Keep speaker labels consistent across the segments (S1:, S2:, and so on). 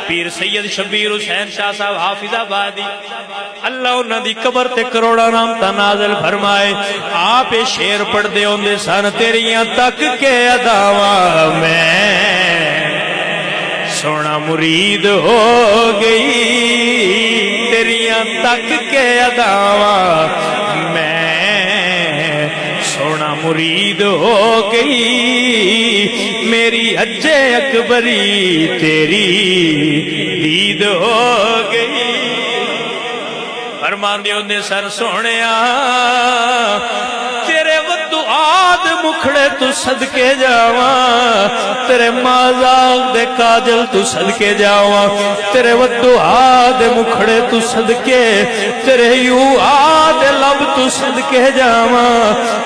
S1: پیر سید شبیر حسین شاہ صاحب حافظ آبادی اللہ انہاں دی قبر تے کروڑا رحمتاں نازل فرمائے آپ شعر پڑھ دے ہوندے سن تیریاں تک کے اداواں میں سونا مرید ہو گئی تیریاں تک کے اداواں میں سونا مرید ہو گئی میری حج اکبری تیری دید ہو گئی فرمان دے ہوندے سر سونیا تیرے ودو آد مکھڑے تو صدقے جاواں تیرے مازاغ دے کاجل تو صدقے جاواں تیرے ودو آد مکھڑے تو صدقے تیرے یوں آد لب تو صدقے جاواں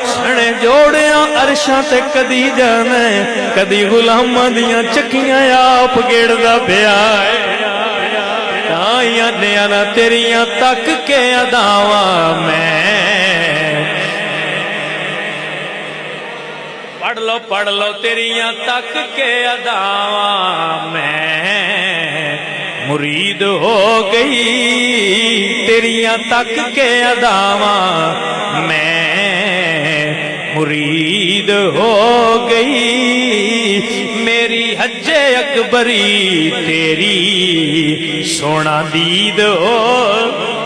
S1: سنے جوڑیاں عرشاں تے کدی جانے کدی غلاماں دیاں چکیاں آپ گیڑدا پیا آئیاں نیانا تیریاں تک کے اداواں میں پڑھ لو تیریاں تک کے اداواں میں مرید ہو گئی تیریاں تک کے اداواں میں مرید ہو گئی میری حج اکبری تیری سونا دید ہو